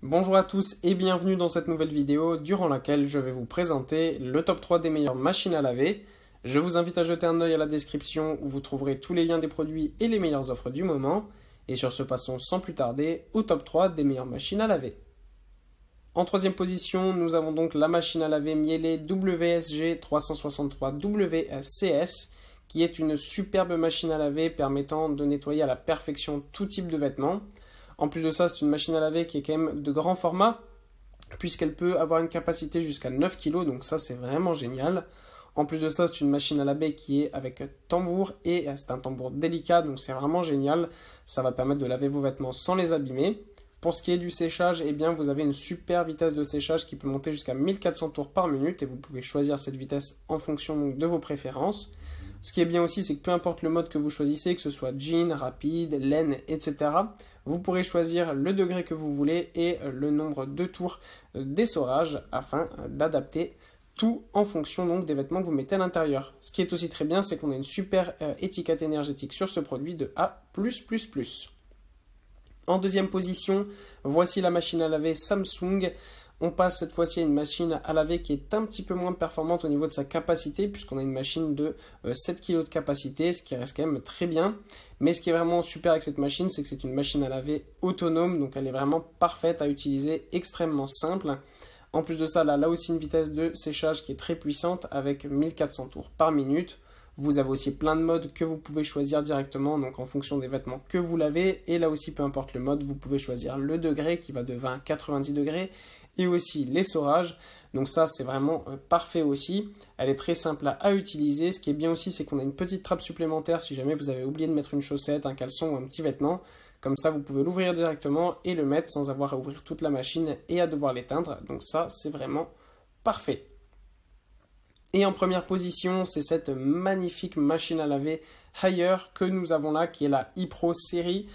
Bonjour à tous et bienvenue dans cette nouvelle vidéo durant laquelle je vais vous présenter le top 3 des meilleures machines à laver. Je vous invite à jeter un œil à la description où vous trouverez tous les liens des produits et les meilleures offres du moment. Et sur ce, passons sans plus tarder au top 3 des meilleures machines à laver. En troisième position, nous avons donc la machine à laver Miele WSG 363 WCS qui est une superbe machine à laver permettant de nettoyer à la perfection tout type de vêtements. En plus de ça, c'est une machine à laver qui est quand même de grand format, puisqu'elle peut avoir une capacité jusqu'à 9 kg, donc ça c'est vraiment génial. En plus de ça, c'est une machine à laver qui est avec tambour, et c'est un tambour délicat, donc c'est vraiment génial. Ça va permettre de laver vos vêtements sans les abîmer. Pour ce qui est du séchage, eh bien, vous avez une super vitesse de séchage qui peut monter jusqu'à 1400 tours par minute, et vous pouvez choisir cette vitesse en fonction donc, de vos préférences. Ce qui est bien aussi, c'est que peu importe le mode que vous choisissez, que ce soit jean, rapide, laine, etc., vous pourrez choisir le degré que vous voulez et le nombre de tours d'essorage afin d'adapter tout en fonction donc des vêtements que vous mettez à l'intérieur. Ce qui est aussi très bien, c'est qu'on a une super étiquette énergétique sur ce produit de A+++. En deuxième position, voici la machine à laver Samsung. On passe cette fois-ci à une machine à laver qui est un petit peu moins performante au niveau de sa capacité, puisqu'on a une machine de 7 kg de capacité, ce qui reste quand même très bien. Mais ce qui est vraiment super avec cette machine, c'est que c'est une machine à laver autonome, donc elle est vraiment parfaite à utiliser, extrêmement simple. En plus de ça, elle a là aussi une vitesse de séchage qui est très puissante, avec 1400 tours par minute. Vous avez aussi plein de modes que vous pouvez choisir directement, donc en fonction des vêtements que vous lavez. Et là aussi, peu importe le mode, vous pouvez choisir le degré qui va de 20 à 90 degrés et aussi l'essorage. Donc ça, c'est vraiment parfait aussi. Elle est très simple à utiliser. Ce qui est bien aussi, c'est qu'on a une petite trappe supplémentaire si jamais vous avez oublié de mettre une chaussette, un caleçon ou un petit vêtement. Comme ça, vous pouvez l'ouvrir directement et le mettre sans avoir à ouvrir toute la machine et à devoir l'éteindre. Donc ça, c'est vraiment parfait. Et en première position, c'est cette magnifique machine à laver Haier que nous avons là, qui est la ePro série.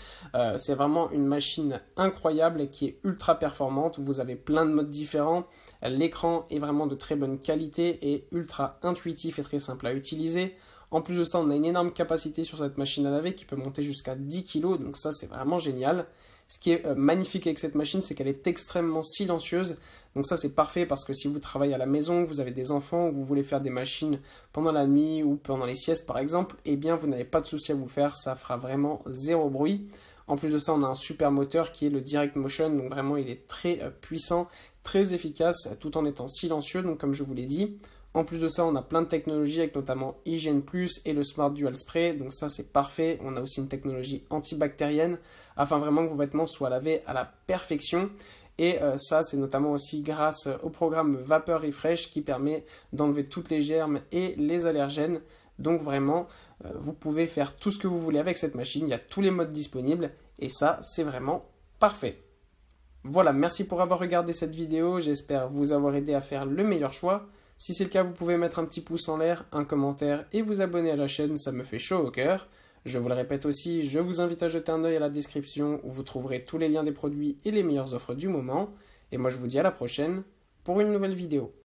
C'est vraiment une machine incroyable et qui est ultra performante. Vous avez plein de modes différents. L'écran est vraiment de très bonne qualité et ultra intuitif et très simple à utiliser. En plus de ça, on a une énorme capacité sur cette machine à laver qui peut monter jusqu'à 10 kg. Donc ça, c'est vraiment génial. Ce qui est magnifique avec cette machine, c'est qu'elle est extrêmement silencieuse. Donc ça, c'est parfait parce que si vous travaillez à la maison, que vous avez des enfants, ou vous voulez faire des machines pendant la nuit ou pendant les siestes par exemple, eh bien vous n'avez pas de souci à vous faire, ça fera vraiment zéro bruit. En plus de ça, on a un super moteur qui est le Direct Motion, donc vraiment il est très puissant, très efficace, tout en étant silencieux, donc comme je vous l'ai dit. En plus de ça, on a plein de technologies avec notamment Hygiene Plus et le Smart Dual Spray. Donc ça, c'est parfait. On a aussi une technologie antibactérienne afin vraiment que vos vêtements soient lavés à la perfection. Et ça, c'est notamment aussi grâce au programme Vapeur Refresh qui permet d'enlever toutes les germes et les allergènes. Donc vraiment, vous pouvez faire tout ce que vous voulez avec cette machine. Il y a tous les modes disponibles et ça, c'est vraiment parfait. Voilà, merci pour avoir regardé cette vidéo. J'espère vous avoir aidé à faire le meilleur choix. Si c'est le cas, vous pouvez mettre un petit pouce en l'air, un commentaire et vous abonner à la chaîne, ça me fait chaud au cœur. Je vous le répète aussi, je vous invite à jeter un œil à la description où vous trouverez tous les liens des produits et les meilleures offres du moment. Et moi je vous dis à la prochaine pour une nouvelle vidéo.